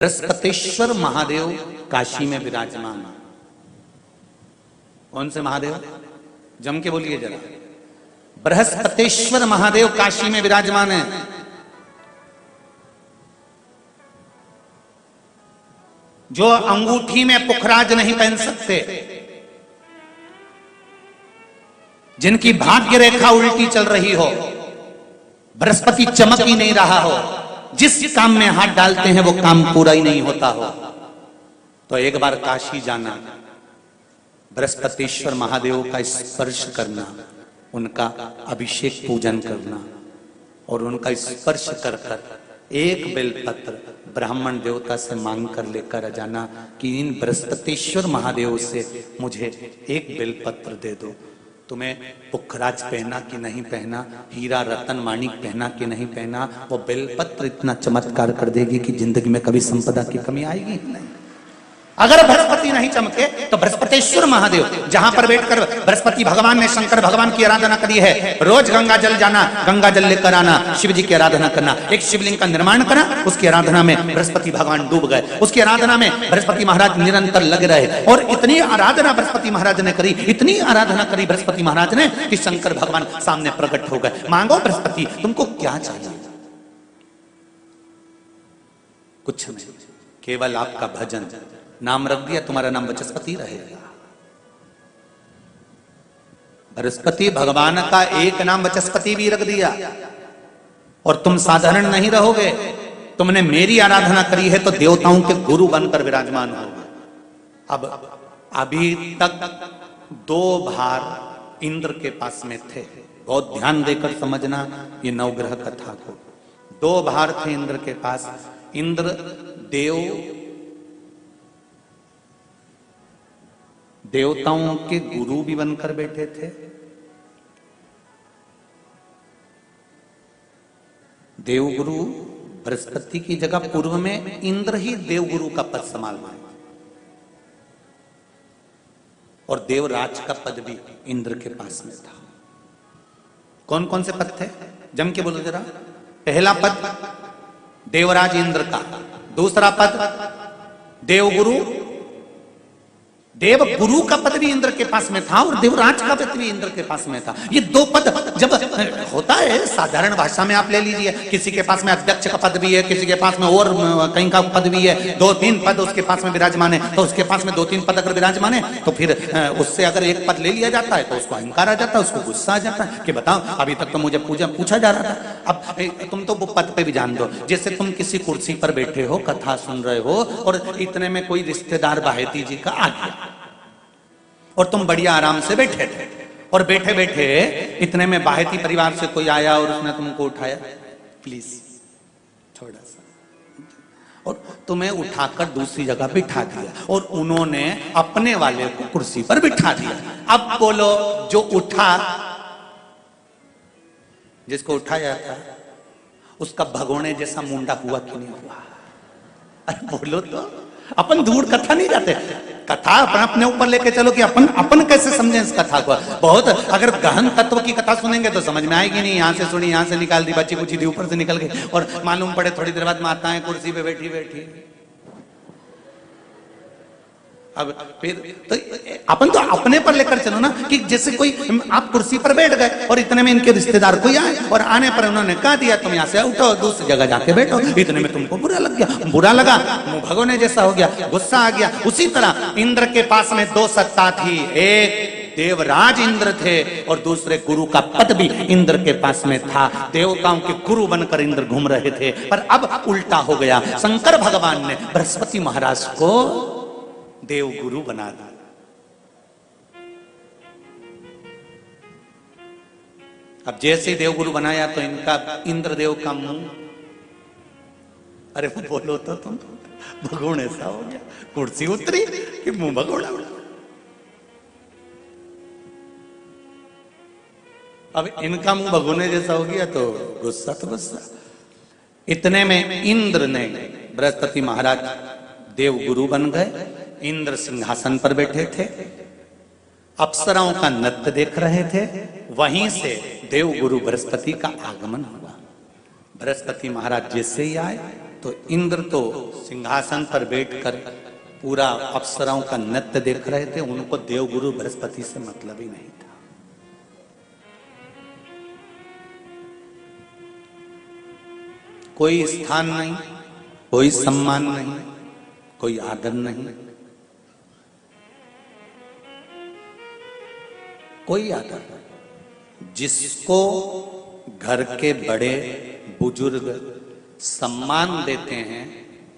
बृहस्पतेश्वर महादेव काशी में विराजमान। कौन से महादेव? जम के बोलिए जरा। बृहस्पतेश्वर महादेव काशी में विराजमान है। जो अंगूठी में पुखराज नहीं पहन सकते, जिनकी भाग्य रेखा उल्टी चल रही हो, बृहस्पति चमक ही नहीं रहा हो, जिस काम में हाथ डालते हैं वो काम पूरा ही नहीं होता हो, तो एक बार काशी जाना, बृहस्पतेश्वर महादेव का स्पर्श करना, उनका अभिषेक पूजन करना और उनका स्पर्श कर कर एक बेलपत्र ब्राह्मण देवता से मांग कर लेकर आ जाना कि इन बृहस्पतेश्वर महादेव से मुझे एक बेलपत्र दे दो। तुम्हें पुखराज पहना कि नहीं पहना, हीरा रतन माणिक पहना कि नहीं पहना, वो बेलपत्र इतना चमत्कार कर देगी कि जिंदगी में कभी संपदा की कमी आएगी ही नहीं। अगर बृहस्पति नहीं चमके तो बृहस्पतेश्वर महादेव, जहां पर बैठकर बृहस्पति भगवान ने शंकर भगवान की आराधना करी है, रोज गंगा जल जाना, गंगा जल लेकर आना, शिव जी की आराधना करना, एक शिवलिंग का निर्माण करा, उसकी आराधना में बृहस्पति भगवान डूब गए, उसकी आराधना में बृहस्पति महाराज निरंतर लगे रहे और इतनी आराधना बृहस्पति महाराज ने करी, इतनी आराधना करी बृहस्पति महाराज ने कि शंकर भगवान सामने प्रकट हो गए। मांगो बृहस्पति, तुमको क्या चाहिए? कुछ नहीं, केवल आपका भजन। नाम रख दिया, तुम्हारा नाम बृहस्पति रहेगा। बृहस्पति भगवान का एक नाम बृहस्पति भी रख दिया और तुम साधारण नहीं रहोगे। तुमने मेरी आराधना करी है तो देवताओं के गुरु बनकर विराजमान होगे। अब अभी तक 2 भार इंद्र के पास में थे। बहुत ध्यान देकर समझना ये नवग्रह कथा को। 2 भार थे इंद्र के पास। इंद्र देवताओं के गुरु भी बनकर बैठे थे, देवगुरु बृहस्पति की जगह पूर्व में इंद्र ही देवगुरु का पद संभाल रहे और देवराज का पद भी इंद्र के पास में था। कौन कौन से पद थे? जम के बोलो जरा। पहला पद देवराज इंद्र का, दूसरा पद देवगुरु, देवगुरु का पद भी इंद्र के पास में था और देवराज का पद भी इंद्र के पास में था। ये 2 पद जब होता है साधारण भाषा में, आप ले लीजिए, किसी के पास में अध्यक्ष का पद भी है, किसी के पास में और कहीं का पद भी है, 2-3 पद उसके पास में विराजमान है, तो उसके पास में 2-3 पद अगर विराजमान है तो फिर उससे अगर एक पद ले लिया जाता है तो उसको अहंकार आ जाता है, उसको गुस्सा आ जाता है कि बताओ अभी तक तो मुझे पूछा जा रहा था, अब तुम तो वो पद पे भी जान दो। जैसे तुम किसी कुर्सी पर बैठे हो, कथा सुन रहे हो और इतने में कोई रिश्तेदार बाहेती जी का आ गया और तुम बढ़िया आराम से बैठे थे और बैठे बैठे इतने में बाहेती परिवार से कोई आया और उसने तुमको उठाया, प्लीज थोड़ा सा, और तुम्हें उठाकर दूसरी जगह बिठा दिया और उन्होंने अपने वाले को कुर्सी पर बिठा दिया। अब बोलो, जो उठा, जिसको उठाया था उसका भगोने जैसा मुंडा हुआ कि नहीं हुआ? अरे बोलो तो। अपन दूर कथा नहीं जाते, कथा अपने ऊपर लेके चलो कि अपन कैसे समझें इस कथा को। बहुत अगर गहन तत्व की कथा सुनेंगे तो समझ में आएगी नहीं। यहाँ से सुनी, यहाँ से निकाल दी, बच्ची कुछ दी, ऊपर से निकल गई और मालूम पड़े थोड़ी देर बाद माताएं कुर्सी पे बैठी बैठी। अब फिर तो अपन तो अपने पर लेकर चलो ना कि जैसे कोई, आप कुर्सी पर बैठ गए और इतने में इनके रिश्तेदार कोई आए और आने पर उन्होंने कहा दिया तुम यहाँ से उठो, दूसरी जगह जाके बैठो। इतने में तुमको बुरा लग गया, बुरा लगा, मुंह भगोने जैसा हो गया, गुस्सा आ गया। उसी तरह इंद्र के पास में 2 सत्ता थी, एक देवराज इंद्र थे और दूसरे गुरु का पद भी इंद्र के पास में था। देवताओं के गुरु बनकर इंद्र घूम रहे थे, पर अब उल्टा हो गया। शंकर भगवान ने बृहस्पति महाराज को देवगुरु बना दिया। अब जैसे देवगुरु बनाया तो इनका इंद्रदेव का मुंह, अरे बोलो तो तुम, भगोने सा हो गया। कुर्सी उतरी कि मुंह भगोड़ा उड़ा। अब इनका मुंह भगोने जैसा हो गया तो गुस्सा तो गुस्सा। इतने में इंद्र ने, बृहस्पति महाराज देवगुरु बन गए। इंद्र सिंहासन पर बैठे थे, अप्सराओं का नृत्य देख रहे थे। वहीं से देवगुरु बृहस्पति का आगमन हुआ। बृहस्पति महाराज जैसे ही आए तो इंद्र तो सिंहासन पर बैठकर पूरा अप्सराओं का नृत्य देख रहे थे, उनको देवगुरु बृहस्पति से मतलब ही नहीं था। कोई स्थान नहीं, कोई सम्मान नहीं, कोई आदर नहीं, कोई आदर नहीं। जिसको घर के बड़े बुजुर्ग सम्मान देते हैं,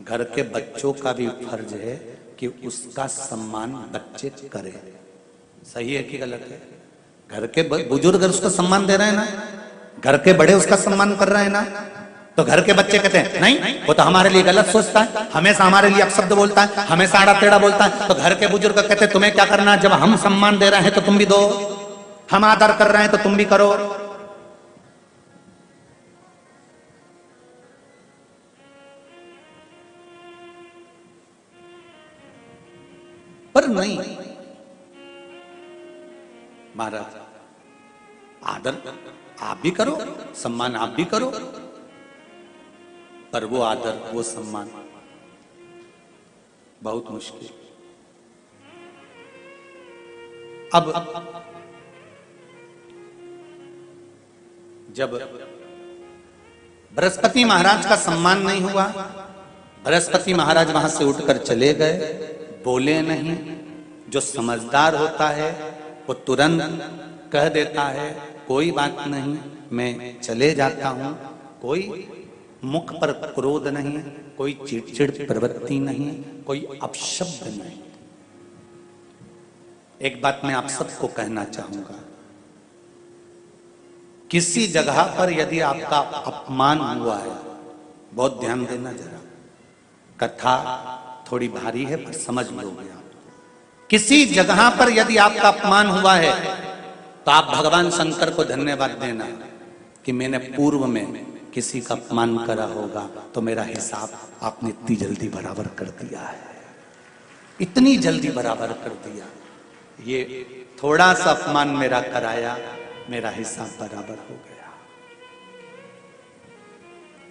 घर के बच्चों का भी फर्ज है कि उसका सम्मान बच्चे करें। सही है कि गलत है? घर के बुजुर्ग उसको सम्मान दे रहे हैं ना, घर के बड़े उसका सम्मान कर रहे हैं ना, तो घर के बच्चे कहते हैं नहीं वो तो हमारे लिए गलत सोचता है, हमेशा हमारे लिए अपशब्द बोलता है, हमेशा आड़ा टेढ़ा बोलता है। तो घर के बुजुर्ग कहते हैं तुम्हें क्या करना है, जब हम सम्मान दे रहे हैं तो तुम भी दो, हम आदर कर रहे हैं तो तुम भी करो। पर नहीं महाराज, आदर आप भी करो, सम्मान आप भी करो, पर वो आदर वो सम्मान बहुत मुश्किल। अब जब बृहस्पति महाराज का सम्मान नहीं हुआ, बृहस्पति महाराज वहां से उठकर चले गए, बोले नहीं। जो समझदार होता है वो तुरंत कह देता है कोई बात नहीं, मैं चले जाता हूं। कोई मुख पर क्रोध नहीं, कोई चिड़चिड़ प्रवृत्ति नहीं, कोई अपशब्द नहीं। एक बात मैं आप सबको कहना चाहूंगा, किसी जगह पर यदि आपका अपमान हुआ है, बहुत ध्यान देना जरा, कथा थोड़ी भारी है पर समझ लोगे आप। किसी जगह पर यदि आपका अपमान हुआ है तो आप भगवान शंकर को धन्यवाद देना कि मैंने पूर्व में किसी का अपमान करा होगा तो मेरा हिसाब आपने इतनी जल्दी बराबर कर दिया है, इतनी जल्दी बराबर कर दिया। ये थोड़ा सा अपमान मेरा कराया, मेरा हिसाब बराबर हो गया।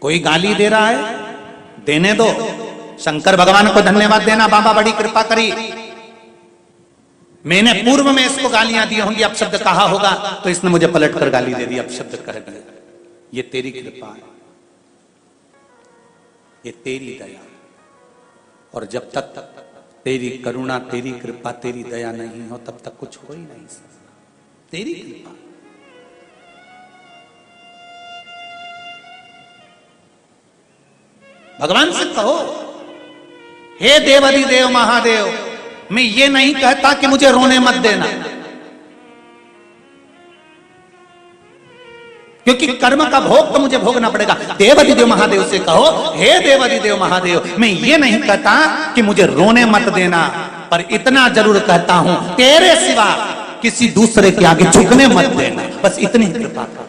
कोई गाली दे रहा है, देने दो, शंकर भगवान को धन्यवाद देना, बाबा बड़ी कृपा करी, मैंने पूर्व में इसको गालियां दी होंगी, अपशब्द कहा होगा तो इसने मुझे पलटकर गाली दे दी, अपशब्द कह दिया। ये तेरी कृपा है, ये तेरी दया, और जब तक तेरी करुणा, तेरी कृपा, तेरी दया नहीं हो तब तक कुछ हो ही नहीं सकता। तेरी कृपा, भगवान से कहो हे देवाधिदेव महादेव, मैं ये नहीं कहता कि मुझे रोने मत देना, क्योंकि कर्म का भोग तो मुझे भोगना पड़ेगा। देवाधिदेव महादेव से कहो हे देवाधिदेव महादेव, मैं ये नहीं कहता कि मुझे रोने मत देना, पर इतना जरूर कहता हूं तेरे सिवा किसी दूसरे के आगे झुकने मत देना, बस इतनी कृपा कर।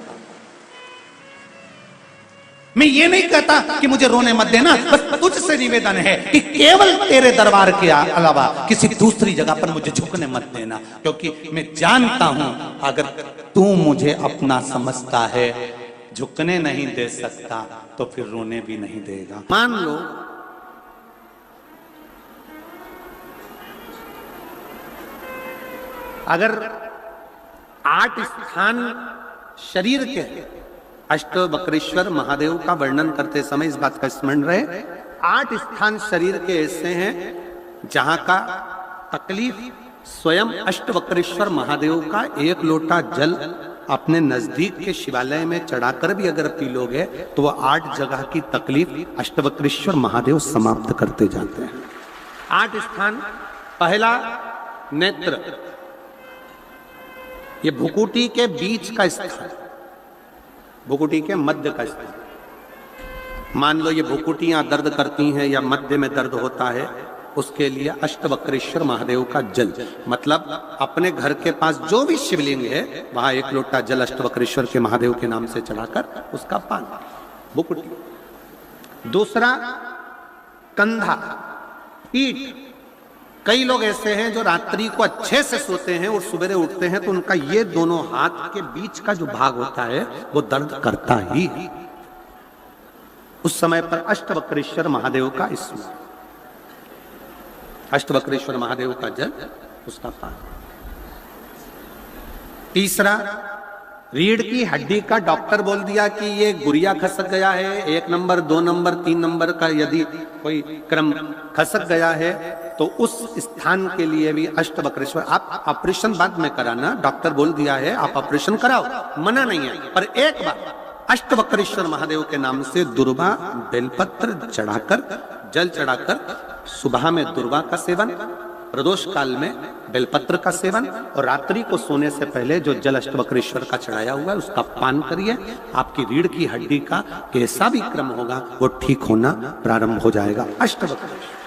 मैं ये नहीं कहता कि मुझे रोने मत देना, बस तुझसे निवेदन है कि केवल तेरे दरबार के अलावा किसी दूसरी जगह पर मुझे झुकने मत देना, क्योंकि मैं जानता हूं अगर तू मुझे अपना समझता है, झुकने नहीं दे सकता तो फिर रोने भी नहीं देगा। मान लो अगर 8 स्थान शरीर के, अष्टवक्रेश्वर महादेव का वर्णन करते समय इस बात का स्मरण रहे, 8 स्थान शरीर के ऐसे हैं जहां का तकलीफ स्वयं अष्टवक्रेश्वर महादेव का 1 लोटा जल अपने नजदीक के शिवालय में चढ़ाकर भी अगर पी लोगे तो वह 8 जगह की तकलीफ अष्टवक्रेश्वर महादेव समाप्त करते जाते हैं। 8 स्थान, पहला नेत्र, ये भुकुटी के बीच का स्थान, भुकुटी के मध्य का स्थान। मान लो ये भुकुटियां दर्द करती हैं या मध्य में दर्द होता है, उसके लिए अष्टवक्रेश्वर महादेव का जल, मतलब अपने घर के पास जो भी शिवलिंग है वहां 1 लोटा जल अष्टवक्रेश्वर के महादेव के नाम से चढ़ाकर उसका पान, भुकुटी। दूसरा कंधा, पीठ। कई लोग ऐसे हैं जो रात्रि को अच्छे से सोते हैं और सवेरे उठते हैं तो उनका ये दोनों हाथ के बीच का जो भाग होता है वो दर्द करता ही। उस समय पर अष्टवक्रेश्वर महादेव का स्मरण, अष्टवक्रेश्वर महादेव का जल उसका पान। तीसरा, रीढ़ की हड्डी का डॉक्टर बोल दिया कि ये गुरिया खसक गया है, 1 नंबर 2 नंबर 3 नंबर का यदि कोई क्रम खसक गया है तो उस स्थान के लिए भी अष्टवक्रेश्वर। आप ऑपरेशन बाद में कराना, डॉक्टर बोल दिया है आप ऑपरेशन कराओ, मना नहीं है, पर एक बार अष्टवक्रेश्वर महादेव के नाम से दुर्वा बेलपत्र चढ़ाकर, जल चढ़ाकर, सुबह में दुर्वा का सेवन, प्रदोष काल में बेलपत्र का सेवन, और रात्रि को सोने से पहले जो जल अष्टवक्रेश्वर का चढ़ाया हुआ है उसका पान करिए। आपकी रीढ़ की हड्डी का कैसा भी क्रम होगा वो ठीक होना प्रारंभ हो जाएगा। अष्टवक्रेश्वर,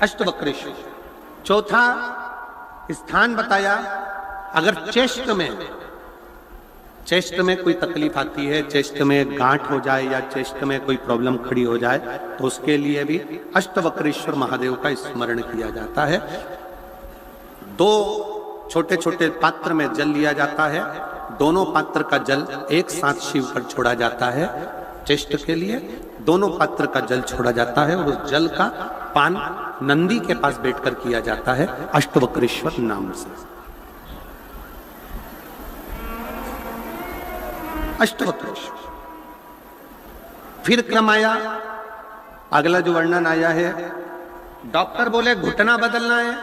अष्टवक्रेश्वर। चौथा स्थान बताया, अगर चेस्ट में कोई तकलीफ आती है, चेस्ट में गांठ हो जाए या चेस्ट में कोई प्रॉब्लम खड़ी हो जाए तो उसके लिए भी अष्टवक्रेश्वर महादेव का स्मरण किया जाता है। 2 छोटे छोटे पात्र में जल लिया जाता है, दोनों पात्र का जल एक साथ शिव पर छोड़ा जाता है। चेस्ट के लिए दोनों पात्र का जल छोड़ा जाता है और उस जल का पान नंदी के पास बैठकर किया जाता है अष्टवक्रेश्वर नाम से। अष्टवक्रेश्वर। फिर क्रम आया, अगला जो वर्णन आया है, डॉक्टर बोले घुटना बदलना है,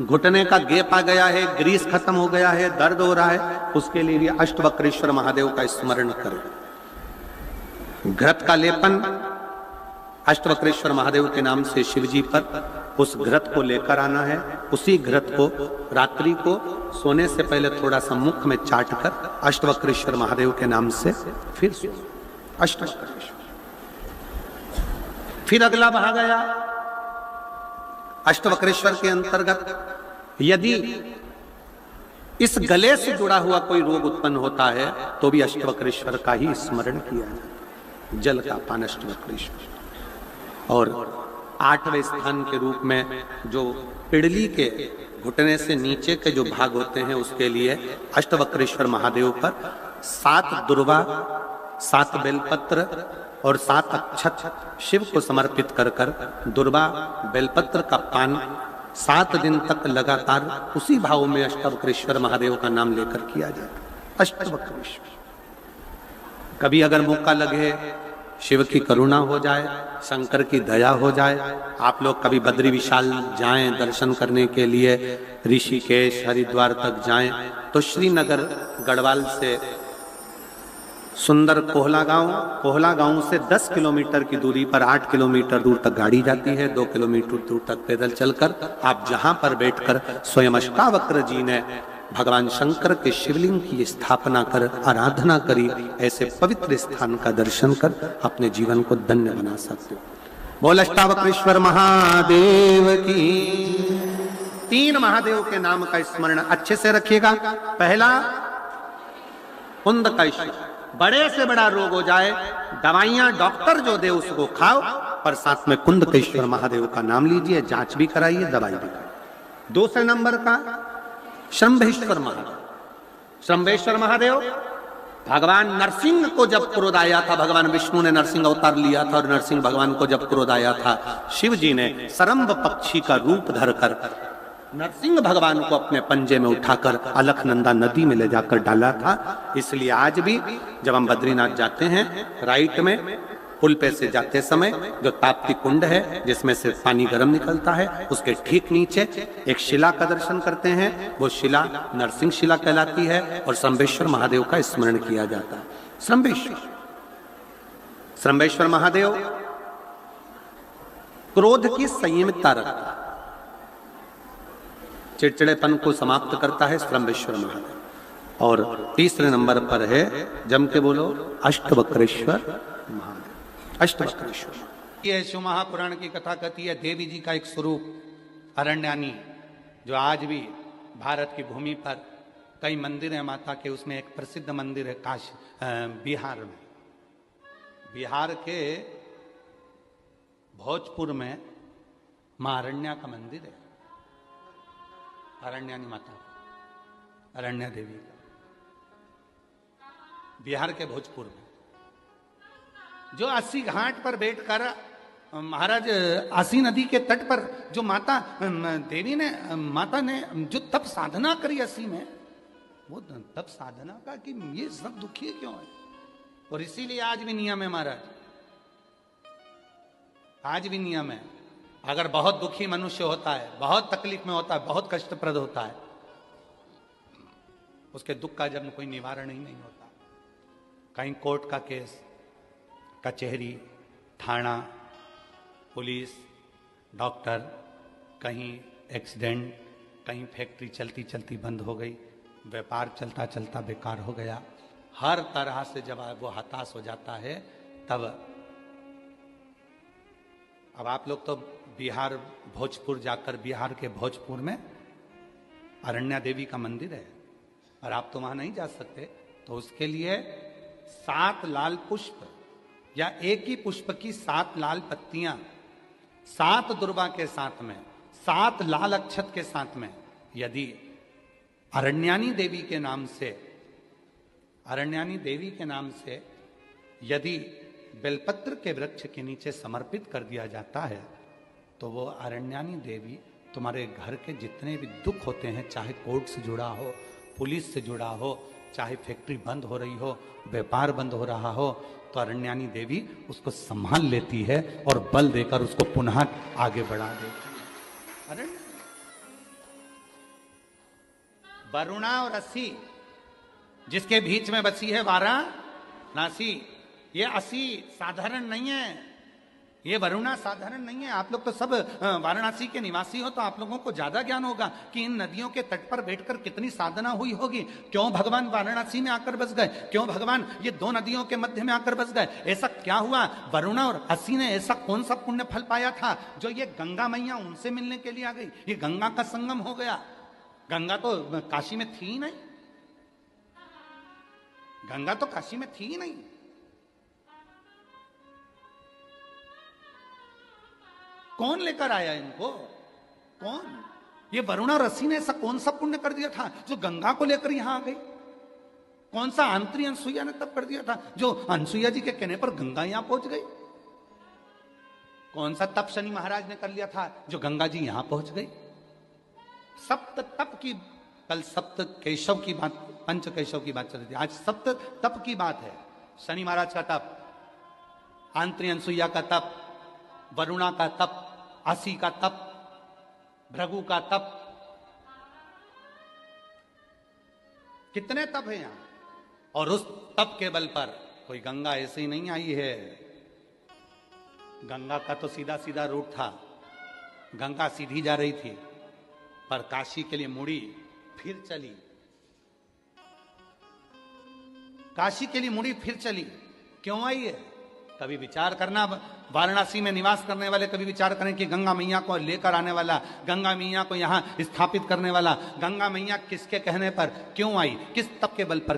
घुटने का गैप आ गया है, ग्रीस खत्म हो गया है, दर्द हो रहा है, उसके लिए भी अष्टवक्रेश्वर महादेव का स्मरण करें। घृत का लेपन अष्टवक्रेश्वर महादेव के नाम से शिव जी पर उस घृत को लेकर आना है। उसी घृत को रात्रि को सोने से पहले थोड़ा सा मुख में चाट कर अष्टवक्रेश्वर महादेव के नाम से फिर अष्टवक्रेश्वर। फिर अगला भाग आया, अष्टवक्रेश्वर के अंतर्गत यदि इस गले से जुड़ा हुआ कोई रोग उत्पन्न होता है तो भी अष्टवक्रेश्वर का ही स्मरण किया जाए, जल का पान अष्टवक्रेश्वर। और 8वें स्थान के रूप में जो पिड़ली के घुटने से नीचे के जो भाग होते हैं उसके लिए अष्टवक्रेश्वर महादेव पर 7 दुर्वा, 7 बेलपत्र और 7 अक्षत शिव को समर्पित कर कर दुर्वा बेलपत्र का पान 7 दिन तक लगातार उसी भाव में अष्टवक्रेश्वर महादेव का नाम लेकर किया जाए। अष्टवक्रेश्वर। कभी अगर मौका लगे, शिव की करुणा हो जाए, शंकर की दया हो जाए, आप लोग कभी बद्री विशाल जाएं दर्शन करने के लिए, ऋषिकेश हरिद्वार तक जाएं तो श्रीनगर गढ़वाल से सुंदर कोहला गांव से 10 किलोमीटर की दूरी पर 8 किलोमीटर दूर तक गाड़ी जाती है, 2 किलोमीटर दूर तक पैदल चलकर आप जहां पर बैठकर स्वयं अष्टावक्र जी ने भगवान शंकर के शिवलिंग की स्थापना कर आराधना करी, ऐसे पवित्र स्थान का दर्शन कर अपने जीवन को धन्य बना सकते हो। बोल अष्टावक्रेश्वर महादेव की। 3 महादेव के नाम का स्मरण अच्छे से रखिएगा। पहला, कुंद कैश्वर। बड़े से बड़ा रोग हो जाए, दवाइयां डॉक्टर जो दे उसको खाओ, पर साथ में कुंदकेश्वर महादेव का नाम लीजिए, जांच भी कराइए, दवाई भी कराइए। 2 नंबर का शंभेश्वर महादेव। शंभेश्वर महादेव भगवान नरसिंह को जब क्रोध आया था, भगवान विष्णु ने नरसिंह अवतार लिया था और नरसिंह भगवान को जब क्रोध आया था, शिव जी ने सरम्भ पक्षी का रूप धरकर नरसिंह भगवान को अपने पंजे में उठाकर अलकनंदा नदी में ले जाकर डाला था। इसलिए आज भी जब हम बद्रीनाथ जाते हैं, राइट में पुल पे से जाते समय जो ताप्ती कुंड है जिसमें से पानी गर्म निकलता है, उसके ठीक नीचे एक शिला का दर्शन करते हैं। वो शिला नरसिंह शिला कहलाती है और शंभेश्वर महादेव का स्मरण किया जाता है। शंभेश्वर महादेव क्रोध की संयमितता रखता है, चिड़चिड़ेपन को समाप्त करता है शंभेश्वर महादेव। और 3 नंबर पर है, जम के बोलो, अष्टवक्रेश्वर महादेव। अष्टवक्रेश्वर। ये शिव महापुराण की कथा कहती है, देवी जी का एक स्वरूप अरण्यानी, जो आज भी भारत की भूमि पर कई मंदिर हैं माता के, उसमें एक प्रसिद्ध मंदिर है बिहार में। बिहार के भोजपुर में मां अरण्या का मंदिर है, अरण्यानी माता। अरण्या देवी का, बिहार के भोजपुर में, जो 80 घाट पर बैठकर महाराज आसी नदी के तट पर जो माता ने जो तप साधना करी 80 में, वो तप साधना का कि ये सब दुखी क्यों है। और इसीलिए आज भी नियम है महाराज, आज भी नियम है, अगर बहुत दुखी मनुष्य होता है, बहुत तकलीफ में होता है, बहुत कष्टप्रद होता है, उसके दुख का जब कोई निवारण ही नहीं होता। कहीं कोर्ट का केस, कचहरी, थाना, पुलिस, डॉक्टर, कहीं एक्सीडेंट, कहीं फैक्ट्री चलती चलती बंद हो गई, व्यापार चलता चलता बेकार हो गया, हर तरह से जब वो हताश हो जाता है, तब अब आप लोग तो बिहार भोजपुर जाकर, बिहार के भोजपुर में अरण्या देवी का मंदिर है, और आप तो वहां नहीं जा सकते, तो उसके लिए 7 लाल पुष्प या एक ही पुष्प की 7 लाल पत्तियां, 7 दुर्वा के साथ में, 7 लाल अक्षत के साथ में, यदि अरण्यानी देवी के नाम से, अरण्यानी देवी के नाम से यदि बेलपत्र के वृक्ष के नीचे समर्पित कर दिया जाता है, तो वो अरण्यानी देवी तुम्हारे घर के जितने भी दुख होते हैं, चाहे कोर्ट से जुड़ा हो, पुलिस से जुड़ा हो, चाहे फैक्ट्री बंद हो रही हो, व्यापार बंद हो रहा हो, तो अरण्यानी देवी उसको संभाल लेती है और बल देकर उसको पुनः आगे बढ़ा देती है। वरुणा और असी जिसके बीच में बसी है वाराणसी, ये असी साधारण नहीं है, ये वरुणा साधारण नहीं है। आप लोग तो सब वाराणसी के निवासी हो, तो आप लोगों को ज्यादा ज्ञान होगा कि इन नदियों के तट पर बैठकर कितनी साधना हुई होगी। क्यों भगवान वाराणसी में आकर बस गए, क्यों भगवान ये 2 नदियों के मध्य में आकर बस गए, ऐसा क्या हुआ? वरुणा और असी ने ऐसा कौन सा पुण्य फल पाया था जो ये गंगा मैया उनसे मिलने के लिए आ गई, ये गंगा का संगम हो गया। गंगा तो काशी में थी ही नहीं, गंगा तो काशी में थी ही नहीं। कौन लेकर आया इनको? कौन? ये वरुणा और असी ने ऐसा कौन सा पुण्य कर दिया था जो गंगा को लेकर यहां आ गई? कौन सा आंतरी अनसुईया ने तब कर दिया था जो अनसुईया जी के कहने पर गंगा यहां पहुंच गई? कौन सा तप शनि महाराज ने कर लिया था जो गंगा जी यहां पहुंच गई? सप्त तप की, कल सप्त केशव की बात, पंच केशव की बात चल रही थी, आज सप्त तप की बात है। शनि महाराज का तप, आंतरी अनसुईया का तप, वरुणा का तप, असी का तप, भृगु का तप, कितने तप है यहां। और उस तप के बल पर कोई गंगा ऐसे ही नहीं आई है। गंगा का तो सीधा सीधा रूट था, गंगा सीधी जा रही थी, पर काशी के लिए मुड़ी फिर चली, काशी के लिए मुड़ी फिर चली। क्यों आई है? कभी विचार करना, वाराणसी में निवास करने वाले कभी विचार करें कि गंगा मैया को लेकर आने वाला, गंगा मैया को यहां स्थापित करने वाला, गंगा मैया किसके कहने पर क्यों आई, किस तप के बल पर